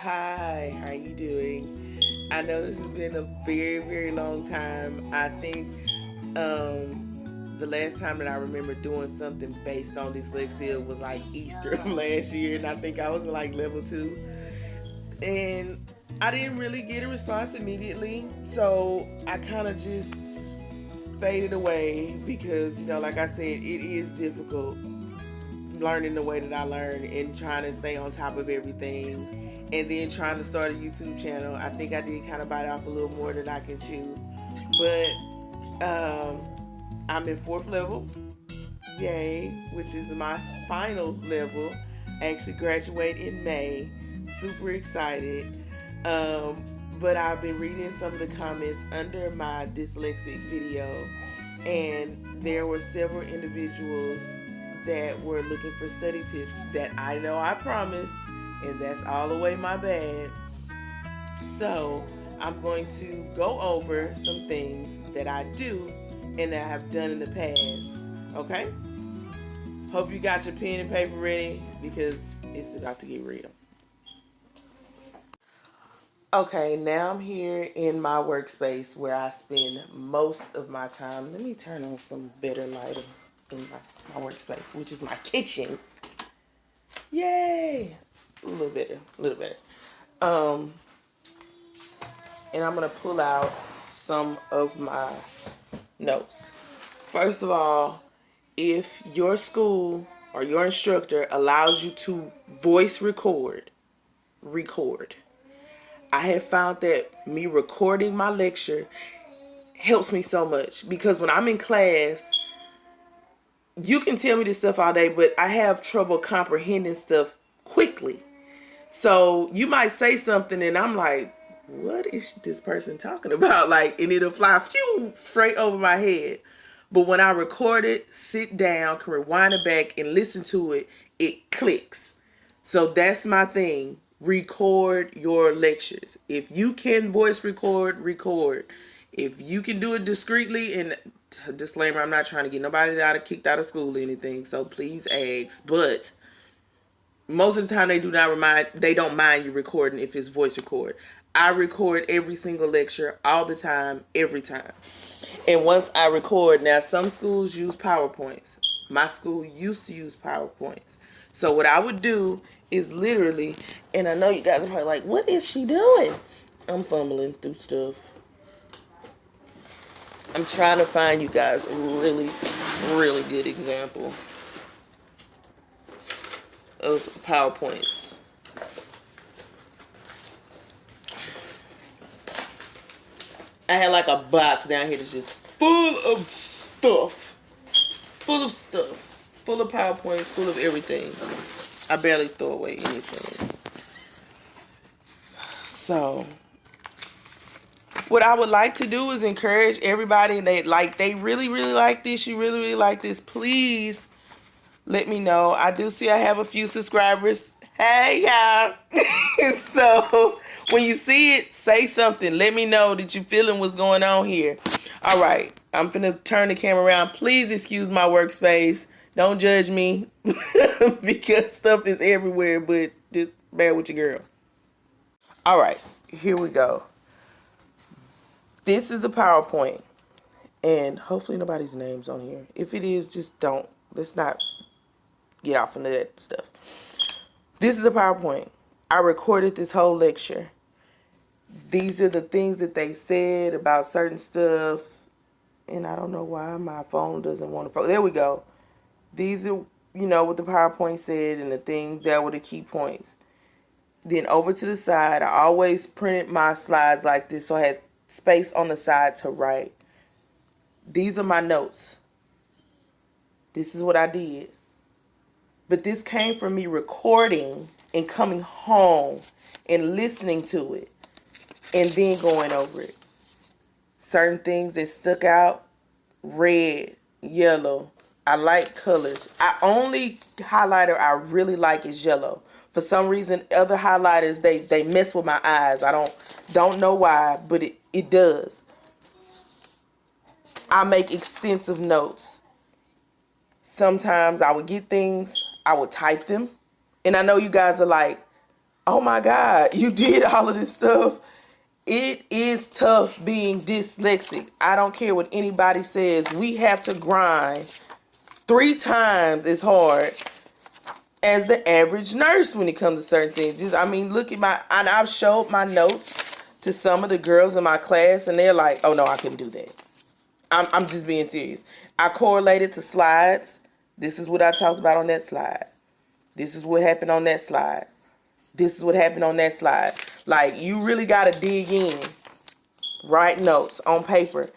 Hi, how you doing? I know this has been a very, very long time. I think the last time that I remember doing something based on dyslexia was like Easter of last year, and I think I was in like level 2. And I didn't really get a response immediately, so I kind of just faded away because, like I said, it is difficult learning the way that I learn and trying to stay on top of everything and then trying to start a YouTube channel. I think I did kind of bite off a little more than I can chew. But I'm in 4th level. Yay, which is my final level. I actually graduate in May. Super excited. Um, but I've been reading some of the comments under my dyslexic video, and there were several individuals that were looking for study tips that I know I promised, and that's all the way my bad. So I'm going to go over some things that I do and that I have done in the past. Okay? Hope you got your pen and paper ready because it's about to get real. Okay, now I'm here in my workspace where I spend most of my time. Let me turn on some better lighting in my workspace, which is my kitchen. Yay! A little better, a little better. And I'm going to pull out some of my notes. First of all, if your school or your instructor allows you to voice record. I have found that me recording my lecture helps me so much because when I'm in class, you can tell me this stuff all day, but I have trouble comprehending stuff quickly. So you might say something and I'm like, what is this person talking about? Like, and it'll fly straight over my head. But when I record it, sit down, can rewind it back and listen to it, it clicks. So that's my thing. Record your lectures. If you can voice record. If you can do it discreetly, and disclaimer, I'm not trying to get nobody kicked out of school or anything, so please ask. But most of the time they don't mind you recording if it's voice record. I record every single lecture all the time, every time. And once I record, now some schools use PowerPoints. My school used to use PowerPoints. So what I would do is literally, and I know you guys are probably like, what is she doing? I'm fumbling through stuff. I'm trying to find you guys a really, really good example of PowerPoints. I had like a box down here that's just full of stuff. Full of stuff. Full of PowerPoints, full of everything. I barely throw away anything. So, what I would like to do is encourage everybody they really, really like this, you really, really like this, please let me know. I do see I have a few subscribers. Hey, y'all. So, when you see it, say something. Let me know that you feeling what's going on here. All right. I'm finna turn the camera around. Please excuse my workspace. Don't judge me because stuff is everywhere, but just bear with your girl. All right. Here we go. This is a PowerPoint. And hopefully nobody's name's on here. If it is, just don't. Let's not get off into that stuff. This is a PowerPoint. I recorded this whole lecture. These are the things that they said about certain stuff. And I don't know why my phone doesn't want to focus. There we go. These are, what the PowerPoint said and the things that were the key points. Then over to the side, I always printed my slides like this so I had space on the side to write. These are my notes. This is what I did. But this came from me recording and coming home and listening to it and then going over it. Certain things that stuck out, red, yellow. I like colors. Only highlighter I really like is yellow. For some reason, other highlighters, they mess with my eyes. I don't know why, but it does. I make extensive notes. Sometimes I would get things, I would type them. And I know you guys are like, Oh my God, you did all of this stuff. It is tough being dyslexic. I don't care what anybody says. We have to grind 3 times as hard as the average nurse when it comes to certain things. Just, I mean, look at and I've showed my notes to some of the girls in my class, and they're like, oh no, I couldn't do that. I'm just being serious. I correlated to slides. This is what I talked about on that slide. This is what happened on that slide. This is what happened on that slide. Like, you really got to dig in. Write notes on paper.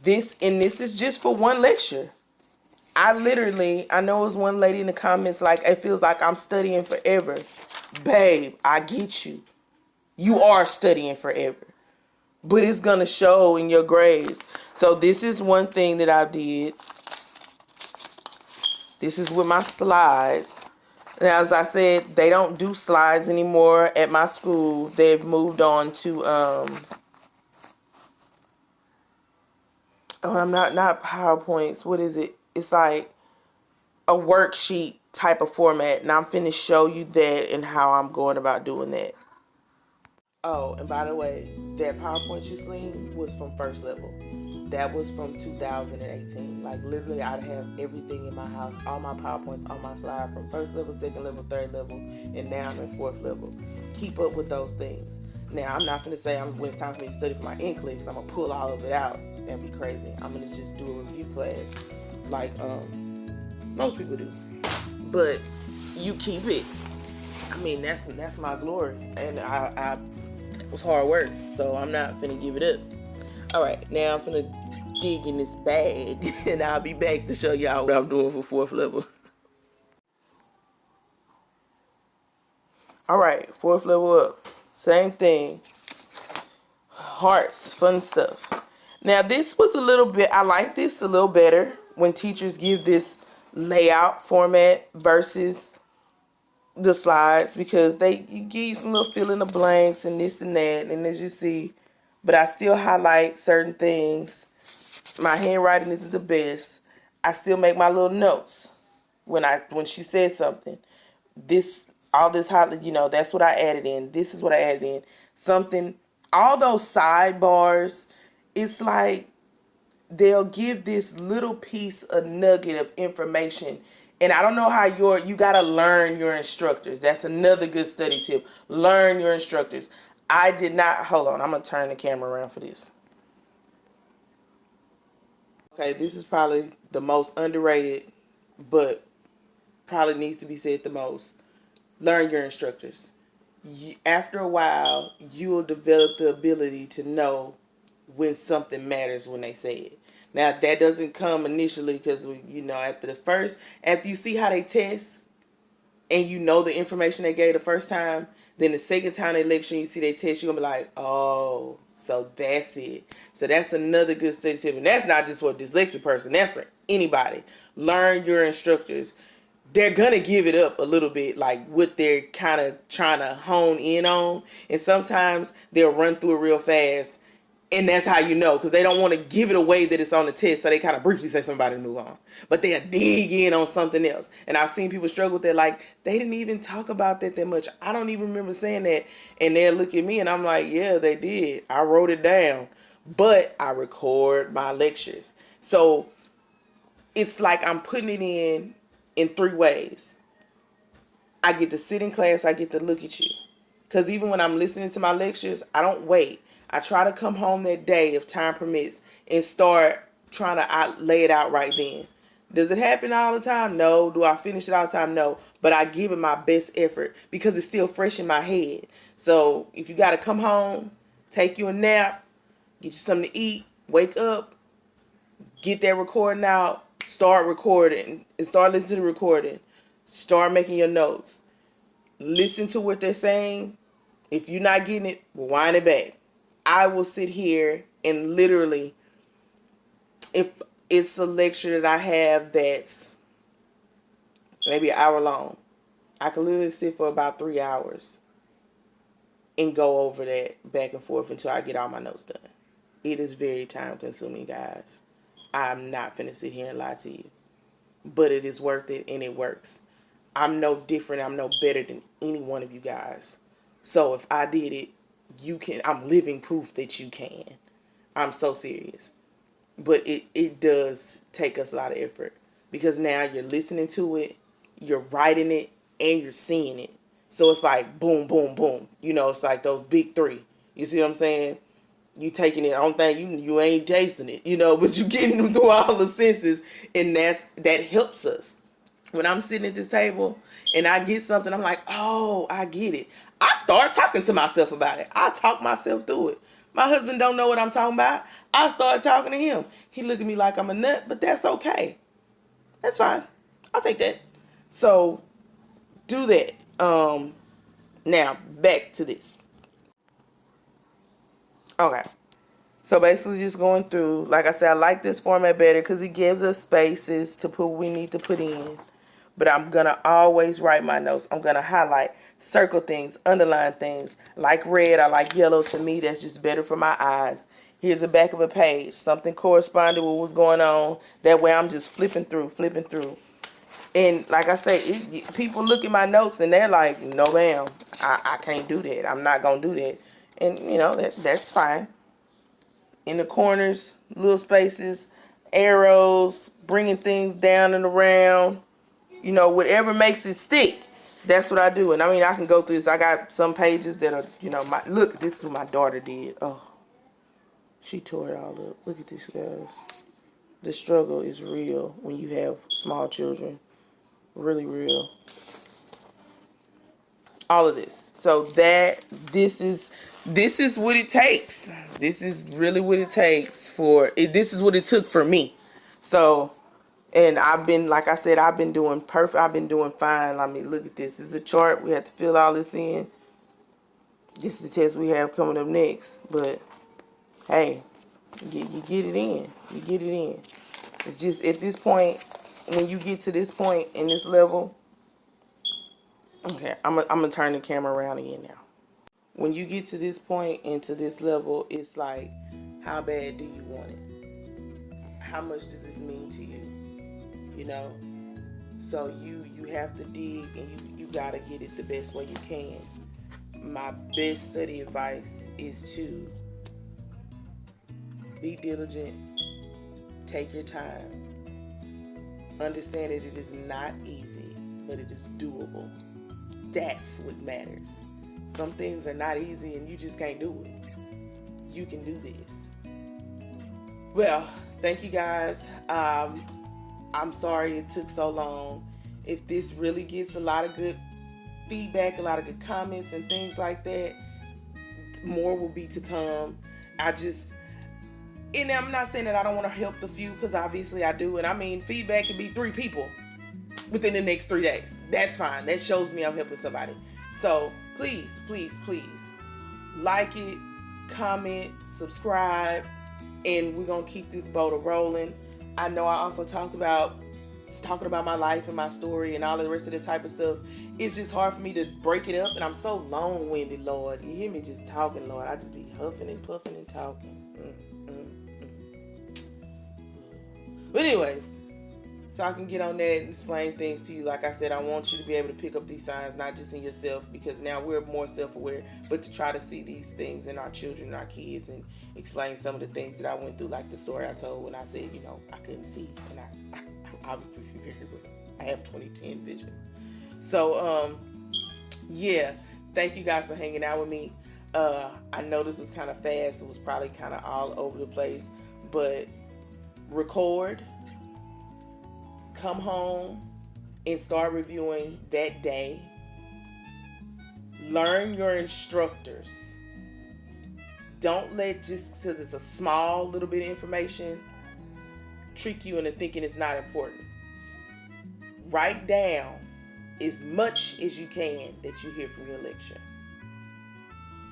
This is just for one lecture. I know it was one lady in the comments like, it feels like I'm studying forever. Babe, I get you. You are studying forever. But it's going to show in your grades. So this is one thing that I did. This is with my slides. And as I said, they don't do slides anymore at my school. They've moved on to I'm not PowerPoints. What is it? It's like a worksheet type of format, and I'm finna show you that and how I'm going about doing that. Oh, and by the way, that PowerPoint you seen was from first level. That was from 2018. Like, literally, I'd have everything in my house, all my PowerPoints on my slide from first level, second level, third level, and now I'm in fourth level. Keep up with those things. Now, I'm not finna say when it's time for me to study for my NCLEX, I'm gonna pull all of it out. That'd be crazy. I'm gonna just do a review class like most people do. But you keep it. I mean, that's my glory, and I it was hard work, so I'm not finna give it up. All right, now I'm finna dig in this bag, and I'll be back to show y'all what I'm doing for fourth level. All right, fourth level up, same thing. Hearts, fun stuff. Now this was a little bit. I like this a little better when teachers give this layout format versus the slides, because they give you some little fill in the blanks and this and that, and as you see, but I still highlight certain things. My handwriting isn't the best. I still make my little notes when she says something. All this highlight, that's what I added in. This is what I added in. Something, all those sidebars, it's like they'll give this little piece, a nugget of information. And I don't know how you got to learn your instructors. That's another good study tip. Learn your instructors. I did not, hold on, I'm going to turn the camera around for this. Okay, this is probably the most underrated, but probably needs to be said the most. Learn your instructors. After a while, you will develop the ability to know when something matters when they say it. Now, that doesn't come initially because, after you see how they test and you know the information they gave the first time, then the second time they lecture and you see they test, you're going to be like, oh, so that's it. So that's another good study tip. And that's not just for a dyslexic person. That's for anybody. Learn your instructors. They're going to give it up a little bit, like what they're kind of trying to hone in on. And sometimes they'll run through it real fast. And that's how you know, because they don't want to give it away that it's on the test, so they kind of briefly say somebody to move on. But they'll dig in on something else. And I've seen people struggle with that, like, they didn't even talk about that much. I don't even remember saying that. And they'll look at me, and I'm like, yeah, they did. I wrote it down. But I record my lectures. So it's like I'm putting it in 3 ways. I get to sit in class, I get to look at you. Because even when I'm listening to my lectures, I don't wait. I try to come home that day, if time permits, and start trying to lay it out right then. Does it happen all the time? No. Do I finish it all the time? No. But I give it my best effort because it's still fresh in my head. So if you got to come home, take you a nap, get you something to eat, wake up, get that recording out, start recording, and start listening to the recording. Start making your notes. Listen to what they're saying. If you're not getting it, rewind it back. I will sit here and literally, if it's a lecture that I have that's maybe an hour long, I can literally sit for about 3 hours and go over that back and forth until I get all my notes done. It is very time consuming, guys. I'm not finna sit here and lie to you. But it is worth it and it works. I'm no different. I'm no better than any one of you guys. So if I did it, you can. I'm living proof that you can. I'm so serious. But it does take us a lot of effort, because now you're listening to it, you're writing it, and you're seeing it. So it's like boom, boom, boom. It's like those big three. You see what I'm saying? You taking it. I don't think you ain't tasting it, but you getting them through all the senses, and that helps us. When I'm sitting at this table and I get something, I'm like, oh, I get it. I start talking to myself about it. I talk myself through it. My husband don't know what I'm talking about. I start talking to him. He look at me like I'm a nut, but that's okay. That's fine. I'll take that. So do that. Now back to this. Okay. So basically just going through, like I said, I like this format better because it gives us spaces to put what we need to put in. But I'm going to always write my notes. I'm going to highlight, circle things, underline things. Like red, I like yellow. To me, that's just better for my eyes. Here's the back of a page. Something corresponded with what's going on. That way I'm just flipping through. And like I say, people look at my notes and they're like, no, ma'am, I can't do that. I'm not going to do that. And, that's fine. In the corners, little spaces, arrows, bringing things down and around. Whatever makes it stick, that's what I do. And I mean, I can go through this. I got some pages that are, look, this is what my daughter did. Oh, she tore it all up. Look at this, guys. The struggle is real when you have small children. Really real. All of this. So this is what it takes. This is really what it takes this is what it took for me. So, and I've been, like I said, I've been doing perfect. I've been doing fine. I mean, look at this. This is a chart. We have to fill all this in. This is the test we have coming up next. But, hey, you get it in. You get it in. It's just at this point, when you get to this point in this level, okay, I'm gonna turn the camera around again now. When you get to this point and to this level, it's like, how bad do you want it? How much does this mean to you? So you have to dig, and you gotta get it the best way you can. My best study advice is to be diligent, take your time, understand that it is not easy, but it is doable. That's what matters. Some things are not easy and you just can't do it. You can do this. Well, thank you guys. I'm sorry it took so long. If this really gets a lot of good feedback, a lot of good comments and things like that, more will be to come. And I'm not saying that I don't want to help the few, because obviously I do. And I mean, feedback can be 3 people within the next 3 days. That's fine. That shows me I'm helping somebody. So please, please, please like it, comment, subscribe, and we're going to keep this boat rolling. I know I also talking about my life and my story and all the rest of the type of stuff. It's just hard for me to break it up, and I'm so long-winded, Lord. You hear me just talking, Lord. I just be huffing and puffing and talking. But anyways, so I can get on that and explain things to you. Like I said, I want you to be able to pick up these signs, not just in yourself, because now we're more self-aware, but to try to see these things in our children and our kids, and explain some of the things that I went through, like the story I told when I said, I couldn't see, and I obviously see very well. I have 20/10 vision. So, yeah, thank you guys for hanging out with me. I know this was kind of fast. It was probably kind of all over the place, but record, come home, and start reviewing that day. Learn your instructors. Don't let, just because it's a small little bit of information, trick you into thinking it's not important. Write down as much as you can that you hear from your lecture.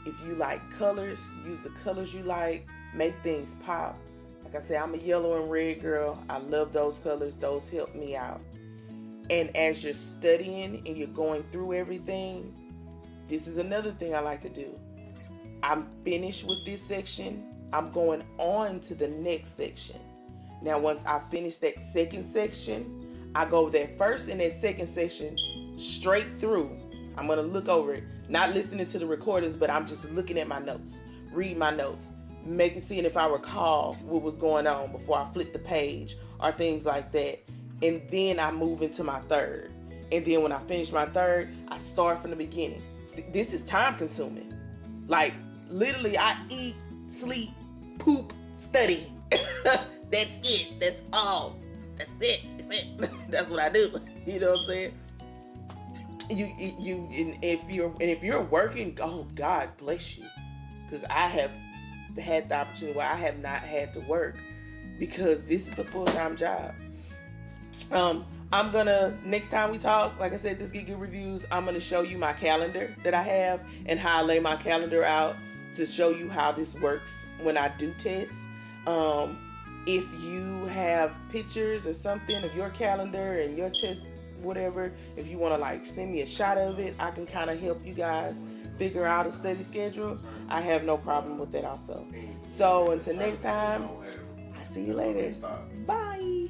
If you like colors, use the colors you like. Make things pop. Like I said, I'm a yellow and red girl. I love those colors. Those help me out. And as you're studying and you're going through everything, this is another thing I like to do. I'm finished with this section. I'm going on to the next section. Now, once I finish that second section, I go that first and that second section straight through I'm going to look over it. Not listening to the recordings, but I'm just looking at my notes. Read my notes. Seeing if I recall what was going on before I flip the page or things like that. And then I move into my third. And then when I finish my third, I start from the beginning. See, this is time consuming. Like, literally, I eat, sleep, poop, study. That's it. That's all. That's it. That's it. That's what I do. You know what I'm saying? If you're working, oh, God bless you. Because I have had the opportunity where I have not had to work because this is a full-time job. I'm gonna, next time we talk, like I said, this Get Good Reviews, I'm gonna show you my calendar that I have and how I lay my calendar out to show you how this works when I do tests. If you have pictures or something of your calendar and your test, whatever, if you want to like send me a shot of it, I can kind of help you guys figure out a study schedule. I have no problem with that also. So until next time, I see you later. Bye.